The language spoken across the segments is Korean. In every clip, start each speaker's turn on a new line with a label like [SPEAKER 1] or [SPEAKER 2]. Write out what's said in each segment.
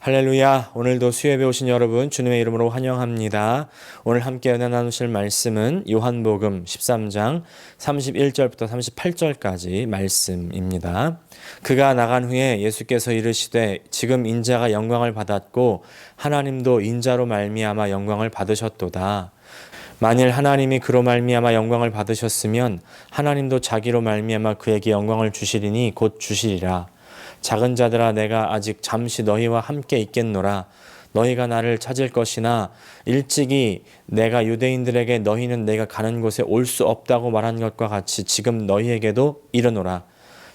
[SPEAKER 1] 할렐루야. 오늘도 수요예배 오신 여러분 주님의 이름으로 환영합니다. 오늘 함께 은혜 나누실 말씀은 요한복음 13장 31절부터 38절까지 말씀입니다. 그가 나간 후에 예수께서 이르시되 지금 인자가 영광을 받았고 하나님도 인자로 말미암아 영광을 받으셨도다. 만일 하나님이 그로 말미암아 영광을 받으셨으면 하나님도 자기로 말미암아 그에게 영광을 주시리니 곧 주시리라. 작은 자들아, 내가 아직 잠시 너희와 함께 있겠노라. 너희가 나를 찾을 것이나 일찍이 내가 유대인들에게 너희는 내가 가는 곳에 올 수 없다고 말한 것과 같이 지금 너희에게도 이르노라.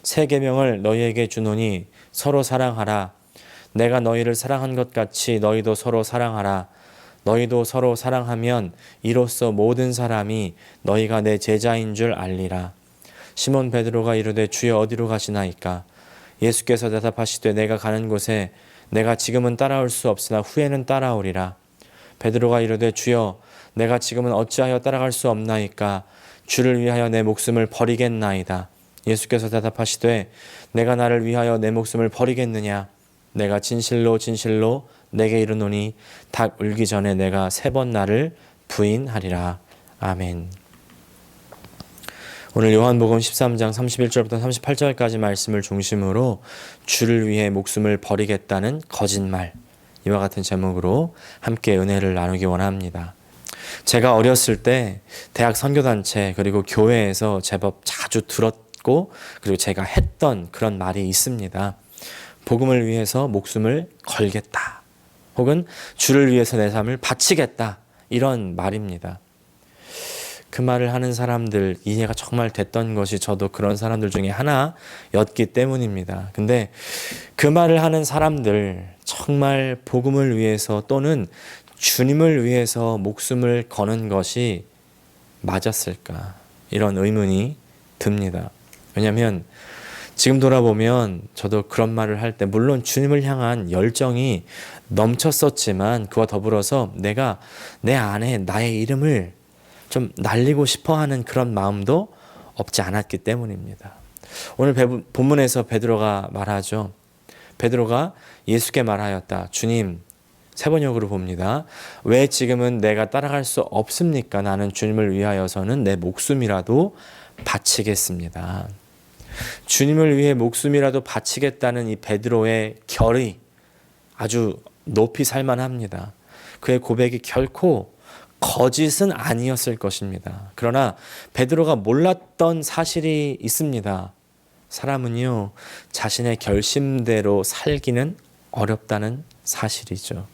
[SPEAKER 1] 새 계명을 너희에게 주노니 서로 사랑하라. 내가 너희를 사랑한 것 같이 너희도 서로 사랑하라. 너희도 서로 사랑하면 이로써 모든 사람이 너희가 내 제자인 줄 알리라. 시몬 베드로가 이르되 주여 어디로 가시나이까? 예수께서 대답하시되 내가 가는 곳에 내가 지금은 따라올 수 없으나 후에는 따라오리라. 베드로가 이르되 주여 내가 지금은 어찌하여 따라갈 수 없나이까? 주를 위하여 내 목숨을 버리겠나이다. 예수께서 대답하시되 내가 나를 위하여 내 목숨을 버리겠느냐? 내가 진실로 진실로 내게 이르노니 닭 울기 전에 내가 3번 나를 부인하리라. 아멘. 오늘 요한복음 13장 31절부터 38절까지 말씀을 중심으로 주를 위해 목숨을 버리겠다는 거짓말, 이와 같은 제목으로 함께 은혜를 나누기 원합니다. 제가 어렸을 때 대학 선교단체 그리고 교회에서 제법 자주 들었고 그리고 제가 했던 그런 말이 있습니다. 복음을 위해서 목숨을 걸겠다, 혹은 주를 위해서 내 삶을 바치겠다, 이런 말입니다. 그 말을 하는 사람들 이해가 정말 됐던 것이 저도 그런 사람들 중에 하나였기 때문입니다. 근데 그 말을 하는 사람들 정말 복음을 위해서 또는 주님을 위해서 목숨을 거는 것이 맞았을까? 이런 의문이 듭니다. 왜냐하면 지금 돌아보면 저도 그런 말을 할 때 물론 주님을 향한 열정이 넘쳤었지만 그와 더불어서 내가 내 안에 나의 이름을 좀 날리고 싶어하는 그런 마음도 없지 않았기 때문입니다. 오늘 본문에서 베드로가 말하죠. 베드로가 예수께 말하였다. 주님, 세 번역으로 봅니다. 왜 지금은 내가 따라갈 수 없습니까? 나는 주님을 위하여서는 내 목숨이라도 바치겠습니다. 주님을 위해 목숨이라도 바치겠다는 이 베드로의 결의 아주 높이 살만합니다. 그의 고백이 결코 거짓은 아니었을 것입니다. 그러나 베드로가 몰랐던 사실이 있습니다. 사람은요, 자신의 결심대로 살기는 어렵다는 사실이죠.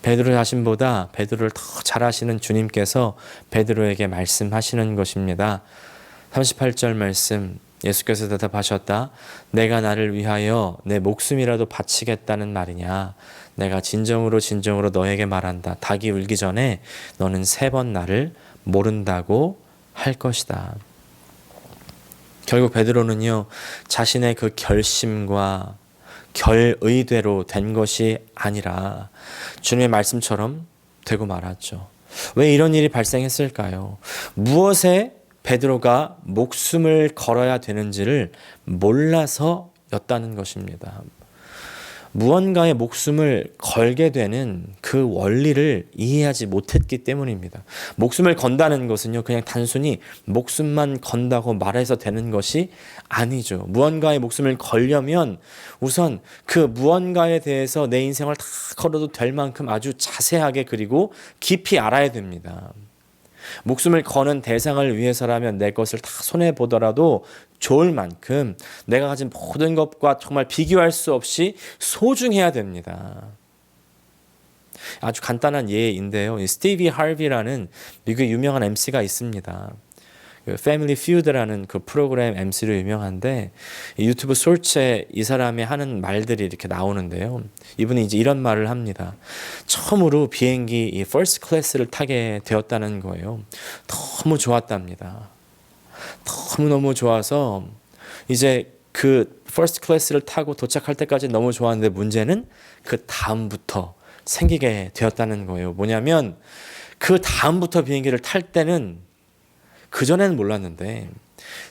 [SPEAKER 1] 베드로 자신보다 베드로를 더 잘 아시는 주님께서 베드로에게 말씀하시는 것입니다. 38절 말씀, 예수께서 대답하셨다. 내가 나를 위하여 내 목숨이라도 바치겠다는 말이냐? 내가 진정으로 진정으로 너에게 말한다. 닭이 울기 전에 너는 3번 나를 모른다고 할 것이다. 결국 베드로는요, 자신의 그 결심과 결의대로 된 것이 아니라 주님의 말씀처럼 되고 말았죠. 왜 이런 일이 발생했을까요? 무엇에 베드로가 목숨을 걸어야 되는지를 몰라서였다는 것입니다. 무언가에 목숨을 걸게 되는 그 원리를 이해하지 못했기 때문입니다. 목숨을 건다는 것은요, 그냥 단순히 목숨만 건다고 말해서 되는 것이 아니죠. 무언가에 목숨을 걸려면 우선 그 무언가에 대해서 내 인생을 다 걸어도 될 만큼 아주 자세하게 그리고 깊이 알아야 됩니다. 목숨을 거는 대상을 위해서라면 내 것을 다 손해보더라도 좋을 만큼 내가 가진 모든 것과 정말 비교할 수 없이 소중해야 됩니다. 아주 간단한 예인데요. 스티비 하비라는 미국의 유명한 MC가 있습니다. 패밀리 퓨드라는 그 프로그램 MC로 유명한데 유튜브 쇼츠에 이 사람이 하는 말들이 이렇게 나오는데요. 이분이 이제 이런 말을 합니다. 처음으로 비행기 이 퍼스트 클래스를 타게 되었다는 거예요. 너무 좋았답니다. 너무너무 좋아서 이제 그 퍼스트 클래스를 타고 도착할 때까지 너무 좋았는데 문제는 그 다음부터 생기게 되었다는 거예요. 뭐냐면 그 다음부터 비행기를 탈 때는 그전에는 몰랐는데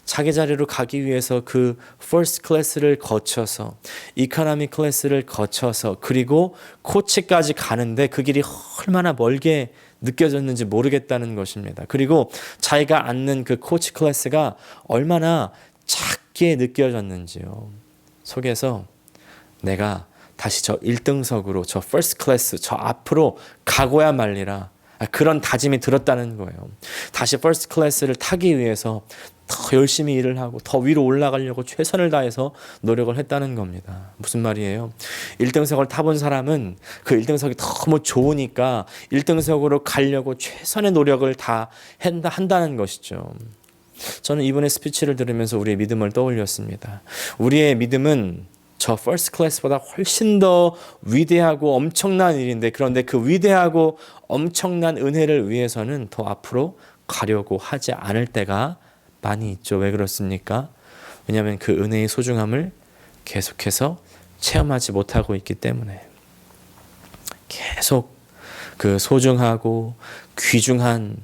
[SPEAKER 1] 자기 자리로 가기 위해서 그 퍼스트 클래스를 거쳐서 이코노미 클래스를 거쳐서 그리고 코치까지 가는데 그 길이 얼마나 멀게 느껴졌는지 모르겠다는 것입니다. 그리고 자기가 앉는 그 코치 클래스가 얼마나 작게 느껴졌는지요. 속에서 내가 다시 저 1등석으로 저 퍼스트 클래스 저 앞으로 가고야 말리라 그런 다짐이 들었다는 거예요. 다시 퍼스트 클래스를 타기 위해서 더 열심히 일을 하고 더 위로 올라가려고 최선을 다해서 노력을 했다는 겁니다. 무슨 말이에요? 1등석을 타본 사람은 그 1등석이 너무 좋으니까 1등석으로 가려고 최선의 노력을 다 한다는 것이죠. 저는 이번에 스피치를 들으면서 우리의 믿음을 떠올렸습니다. 우리의 믿음은 저 퍼스트 클래스보다 훨씬 더 위대하고 엄청난 일인데 그런데 그 위대하고 엄청난 은혜를 위해서는 더 앞으로 가려고 하지 않을 때가 많이 있죠. 왜 그렇습니까? 왜냐하면 그 은혜의 소중함을 계속해서 체험하지 못하고 있기 때문에 계속 그 소중하고 귀중한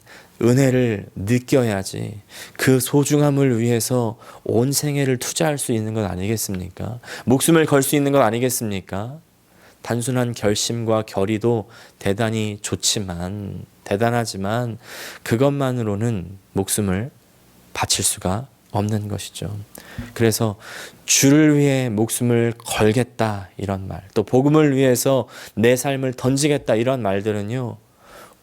[SPEAKER 1] 은혜를 느껴야지 그 소중함을 위해서 온 생애를 투자할 수 있는 건 아니겠습니까? 목숨을 걸 수 있는 건 아니겠습니까? 단순한 결심과 결의도 대단히 좋지만 대단하지만 그것만으로는 목숨을 바칠 수가 없는 것이죠. 그래서 주를 위해 목숨을 걸겠다 이런 말, 또 복음을 위해서 내 삶을 던지겠다 이런 말들은요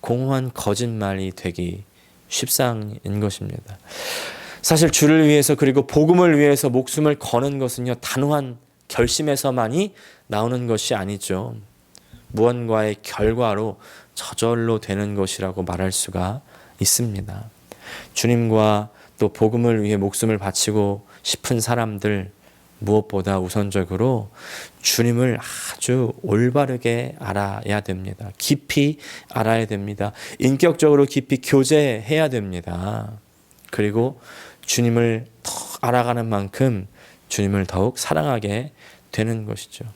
[SPEAKER 1] 공허한 거짓말이 되기 십상인 것입니다. 사실 주를 위해서 그리고 복음을 위해서 목숨을 거는 것은요 단호한 결심에서만이 나오는 것이 아니죠. 무언가의 결과로 저절로 되는 것이라고 말할 수가 있습니다. 주님과 또 복음을 위해 목숨을 바치고 싶은 사람들 무엇보다 우선적으로 주님을 아주 올바르게 알아야 됩니다. 깊이 알아야 됩니다. 인격적으로 깊이 교제해야 됩니다. 그리고 주님을 더 알아가는 만큼 주님을 더욱 사랑하게 되는 것이죠.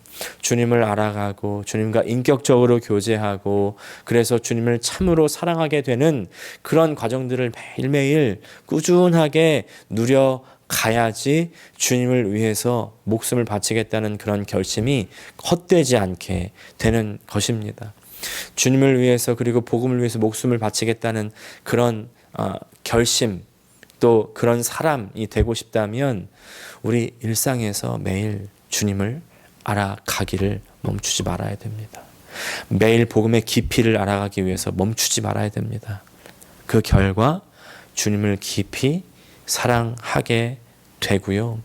[SPEAKER 1] 주님을 알아가고 주님과 인격적으로 교제하고 그래서 주님을 참으로 사랑하게 되는 그런 과정들을 매일매일 꾸준하게 누려 가야지 주님을 위해서 목숨을 바치겠다는 그런 결심이 헛되지 않게 되는 것입니다. 주님을 위해서 그리고 복음을 위해서 목숨을 바치겠다는 그런 결심 또 그런 사람이 되고 싶다면 우리 일상에서 매일 주님을 알아가기를 멈추지 말아야 됩니다. 매일 복음의 깊이를 알아가기 위해서 멈추지 말아야 됩니다. 그 결과 주님을 깊이 사랑하게 되고요.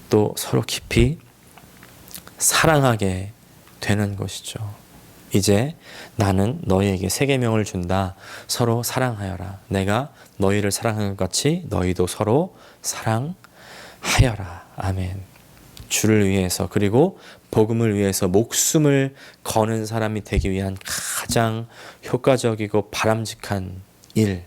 [SPEAKER 1] 또 서로 깊이 사랑하게 되는 것이죠. 이제 나는 너희에게 새 계명을 준다. 서로 사랑하여라. 내가 너희를 사랑한 것 같이 너희도 서로 사랑하여라. 아멘. 주를 위해서 그리고 복음을 위해서 목숨을 거는 사람이 되기 위한 가장 효과적이고 바람직한 일,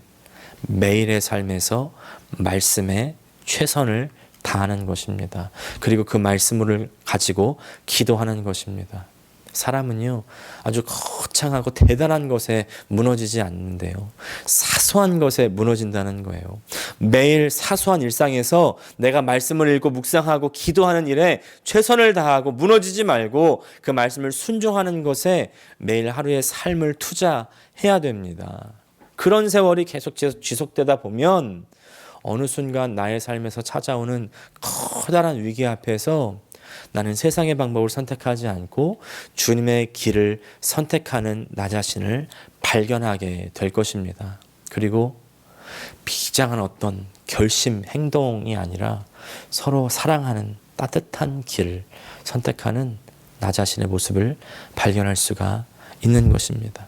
[SPEAKER 1] 매일의 삶에서 말씀에 최선을 다하는 것입니다. 그리고 그 말씀을 가지고 기도하는 것입니다. 사람은요 아주 거창하고 대단한 것에 무너지지 않는데요 사소한 것에 무너진다는 거예요. 매일 사소한 일상에서 내가 말씀을 읽고 묵상하고 기도하는 일에 최선을 다하고 무너지지 말고 그 말씀을 순종하는 것에 매일 하루의 삶을 투자해야 됩니다. 그런 세월이 계속 지속되다 보면 어느 순간 나의 삶에서 찾아오는 커다란 위기 앞에서 나는 세상의 방법을 선택하지 않고 주님의 길을 선택하는 나 자신을 발견하게 될 것입니다. 그리고 비장한 어떤 결심, 행동이 아니라 서로 사랑하는 따뜻한 길을 선택하는 나 자신의 모습을 발견할 수가 있는 것입니다.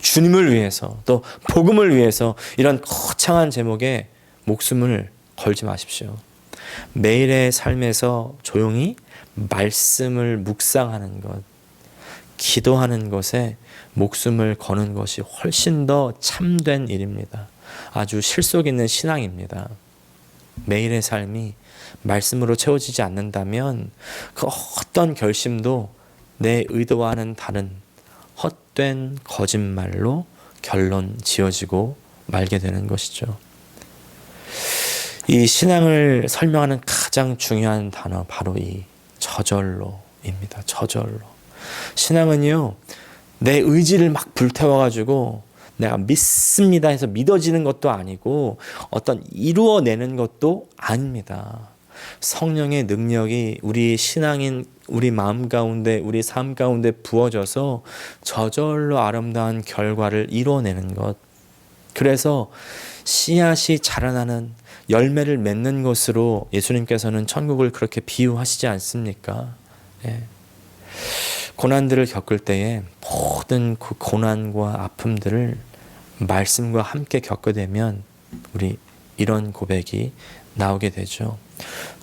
[SPEAKER 1] 주님을 위해서 또 복음을 위해서 이런 거창한 제목에 목숨을 걸지 마십시오. 매일의 삶에서 조용히 말씀을 묵상하는 것, 기도하는 것에 목숨을 거는 것이 훨씬 더 참된 일입니다. 아주 실속 있는 신앙입니다. 매일의 삶이 말씀으로 채워지지 않는다면 그 어떤 결심도 내 의도와는 다른 헛된 거짓말로 결론 지어지고 말게 되는 것이죠. 이 신앙을 설명하는 가장 중요한 단어 바로 이 저절로입니다. 저절로. 신앙은요, 내 의지를 막 불태워가지고 내가 믿습니다 해서 믿어지는 것도 아니고 어떤 이루어내는 것도 아닙니다. 성령의 능력이 우리 신앙인 우리 마음 가운데 우리 삶 가운데 부어져서 저절로 아름다운 결과를 이루어내는 것. 그래서 씨앗이 자라나는 열매를 맺는 것으로 예수님께서는 천국을 그렇게 비유하시지 않습니까? 예. 고난들을 겪을 때에 모든 그 고난과 아픔들을 말씀과 함께 겪게 되면 우리 이런 고백이 나오게 되죠.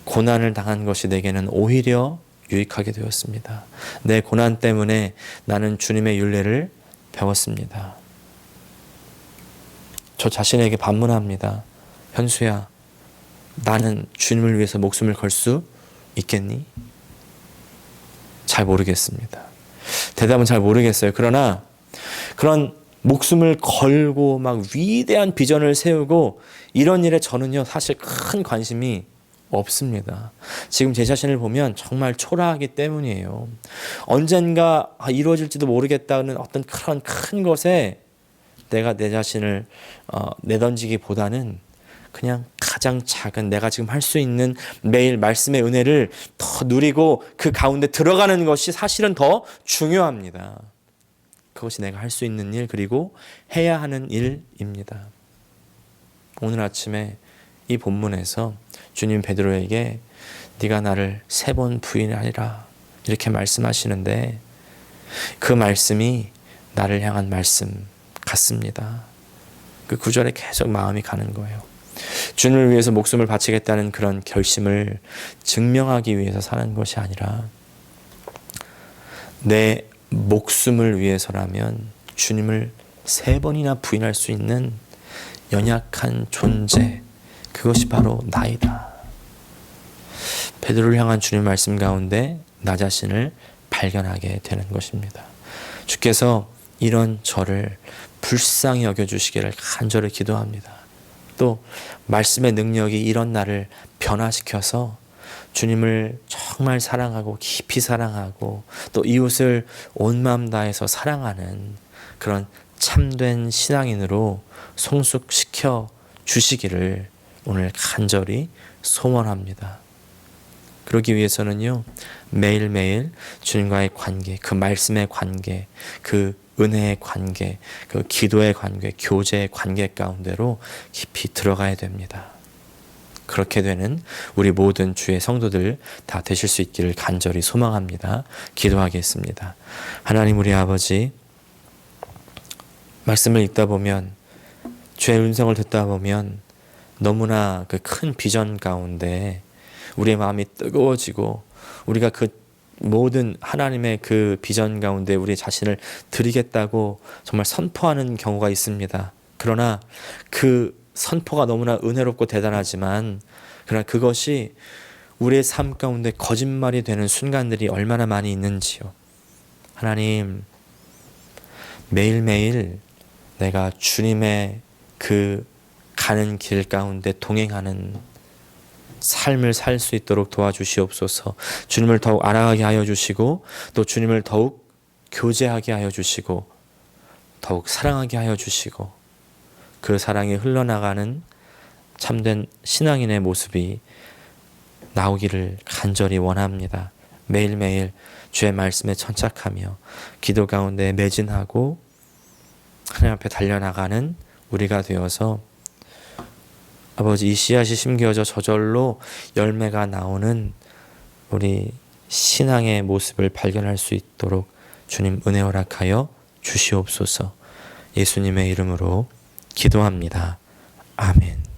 [SPEAKER 1] 고난을 당한 것이 내게는 오히려 유익하게 되었습니다. 내 고난 때문에 나는 주님의 율례를 배웠습니다. 저 자신에게 반문합니다. 현수야, 나는 주님을 위해서 목숨을 걸 수 있겠니? 잘 모르겠습니다. 대답은 잘 모르겠어요. 그러나 그런 목숨을 걸고 막 위대한 비전을 세우고 이런 일에 저는요 사실 큰 관심이 없습니다. 지금 제 자신을 보면 정말 초라하기 때문이에요. 언젠가 이루어질지도 모르겠다는 어떤 그런 큰 것에 내가 내 자신을 내던지기보다는 그냥 가장 작은 내가 지금 할 수 있는 매일 말씀의 은혜를 더 누리고 그 가운데 들어가는 것이 사실은 더 중요합니다. 그것이 내가 할 수 있는 일 그리고 해야 하는 일입니다. 오늘 아침에 이 본문에서 주님 베드로에게 네가 나를 3번 부인하리라 이렇게 말씀하시는데 그 말씀이 나를 향한 말씀 같습니다. 그 구절에 계속 마음이 가는 거예요. 주님을 위해서 목숨을 바치겠다는 그런 결심을 증명하기 위해서 사는 것이 아니라 내 목숨을 위해서라면 주님을 3번이나 부인할 수 있는 연약한 존재, 그것이 바로 나이다. 베드로를 향한 주님 말씀 가운데 나 자신을 발견하게 되는 것입니다. 주께서 이런 저를 불쌍히 여겨주시기를 간절히 기도합니다. 또 말씀의 능력이 이런 나를 변화시켜서 주님을 정말 사랑하고 깊이 사랑하고 또 이웃을 온 마음 다해서 사랑하는 그런 참된 신앙인으로 성숙시켜 주시기를 오늘 간절히 소원합니다. 그러기 위해서는요, 매일매일 주님과의 관계, 그 말씀의 관계, 그 은혜의 관계, 그 기도의 관계, 교제의 관계 가운데로 깊이 들어가야 됩니다. 그렇게 되는 우리 모든 주의 성도들 다 되실 수 있기를 간절히 소망합니다. 기도하겠습니다. 하나님 우리 아버지, 말씀을 읽다 보면 주의 음성을 듣다 보면 너무나 그 큰 비전 가운데 우리의 마음이 뜨거워지고 우리가 그 모든 하나님의 그 비전 가운데 우리 자신을 드리겠다고 정말 선포하는 경우가 있습니다. 그러나 그 선포가 너무나 은혜롭고 대단하지만 그러나 그것이 우리의 삶 가운데 거짓말이 되는 순간들이 얼마나 많이 있는지요. 하나님, 매일매일 내가 주님의 그 가는 길 가운데 동행하는 삶을 살 수 있도록 도와주시옵소서. 주님을 더욱 알아가게 하여 주시고 또 주님을 더욱 교제하게 하여 주시고 더욱 사랑하게 하여 주시고 그 사랑이 흘러나가는 참된 신앙인의 모습이 나오기를 간절히 원합니다. 매일매일 주의 말씀에 천착하며 기도 가운데 매진하고 하나님 앞에 달려나가는 우리가 되어서 아버지 이 씨앗이 심겨져 저절로 열매가 나오는 우리 신앙의 모습을 발견할 수 있도록 주님 은혜 허락하여 주시옵소서. 예수님의 이름으로 기도합니다. 아멘.